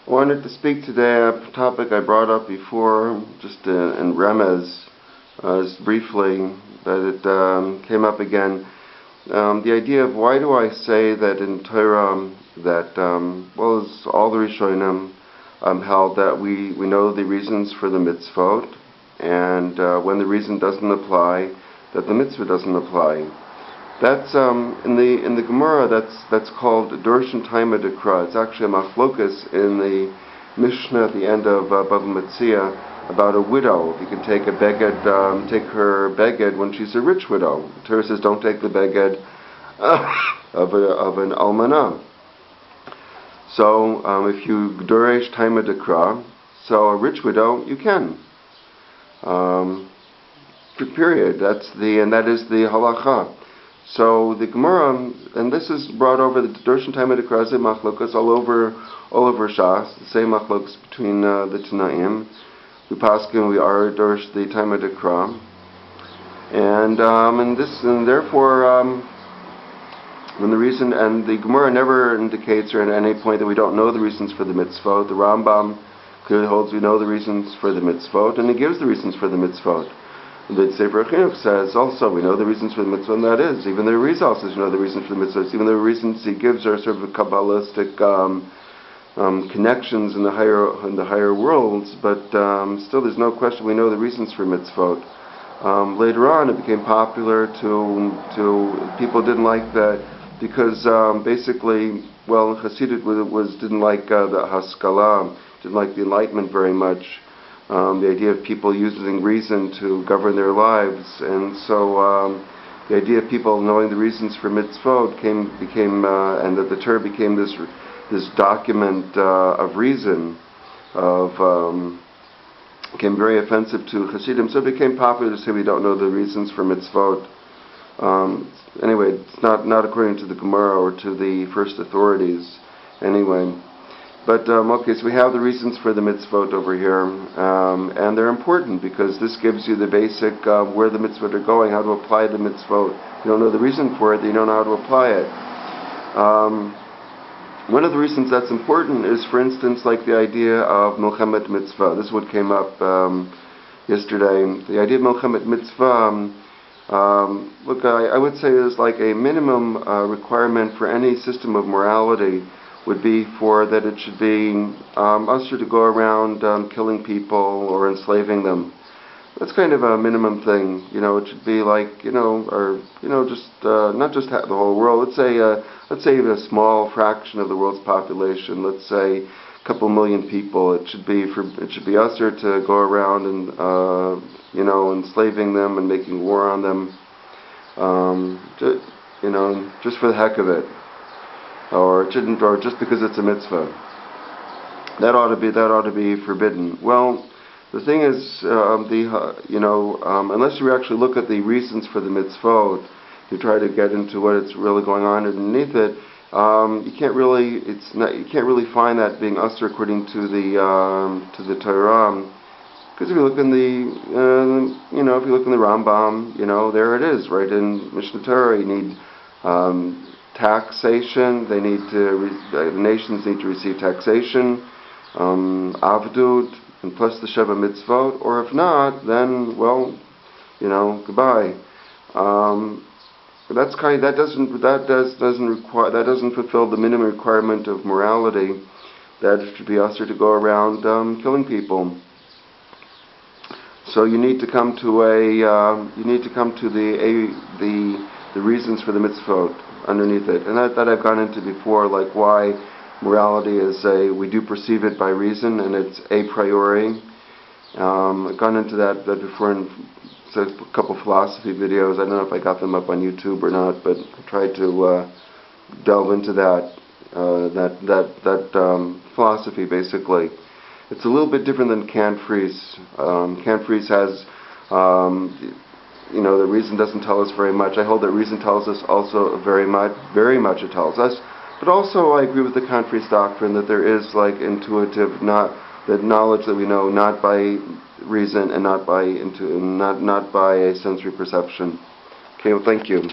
I wanted to speak today on a topic I brought up before, just in remez, just briefly, that it came up again. The idea of why do I say that in Torah that, as all the Rishonim held that we know the reasons for the mitzvot, and when the reason doesn't apply, that the mitzvah doesn't apply. That's in the Gemara. That's called Dorshan Taima Dekra. It's actually a machlokas in the Mishnah at the end of Bava Metzia about a widow. If you can take take her beged when she's a rich widow. The Torah says don't take the beged of an almanah. So if you doresh Taima Dekra, so a rich widow you can. Period. That is the halacha. So the Gemara, and this is brought over the Dorshan Taima Dekra machlokas all over Shas, the same machlokas between the Tanaim. We paskin, we are Dorsh the Taima Dekra, and therefore when the reason, and the Gemara never indicates or at any point that we don't know the reasons for the mitzvot. The Harambam clearly holds we know the reasons for the mitzvot, and he gives the reasons for the mitzvot. The Sefer Chinuch says also we know the reasons for the mitzvah, and that is even the Rizal says you know the reasons for the mitzvahs. Even the reasons he gives are sort of kabbalistic connections in the higher worlds, but still there's no question we know the reasons for mitzvot. Later on, it became popular to people didn't like that because basically, Hasidut didn't like the haskalah, didn't like the enlightenment very much. The idea of people using reason to govern their lives, and so the idea of people knowing the reasons for mitzvot became and that the Torah became this document of reason, became very offensive to Hasidim. So it became popular to say we don't know the reasons for mitzvot. Anyway, it's not according to the Gemara or to the first authorities. Anyway. But, so we have the reasons for the mitzvot over here, and they're important because this gives you the basic where the mitzvot are going, how to apply the mitzvot. If you don't know the reason for it, then you don't know how to apply it. One of the reasons that's important is, for instance, like the idea of milchemet mitzvah. This is what came up yesterday. The idea of milchemet mitzvah, I would say is like a minimum requirement for any system of morality would be for that it should be usher to go around killing people or enslaving them. That's kind of a minimum thing. It should be like just not just the whole world. Let's say even a small fraction of the world's population. Let's say a couple million people. It should be usher to go around and enslaving them and making war on them. Just for the heck of it. Or it shouldn't, or just because it's a mitzvah. That ought to be forbidden. Well, the thing is, unless you actually look at the reasons for the mitzvot, you try to get into what it's really going on underneath it. You can't really find that being usher according to the Torah. Because if you look in the Harambam, there it is, right in Mishnah Torah. You need taxation. The nations need to receive taxation, avdut, and plus the Sheva mitzvot. Or if not, then goodbye. That doesn't fulfill the minimum requirement of morality that it should be usher to go around killing people. So you need to come to the reasons for the mitzvot underneath it, and that I've gone into before, like why morality is we do perceive it by reason, and it's a priori. I've gone into that before in a couple philosophy videos. I don't know if I got them up on YouTube or not, but I tried to delve into that philosophy. Basically, it's a little bit different than Kant-Fries. Kant-Fries has the reason doesn't tell us very much. I hold that reason tells us also very much it tells us. But also I agree with the Kant-Fries doctrine that there is like intuitive, that knowledge that we know not by reason and not by a sensory perception. Okay, well, thank you.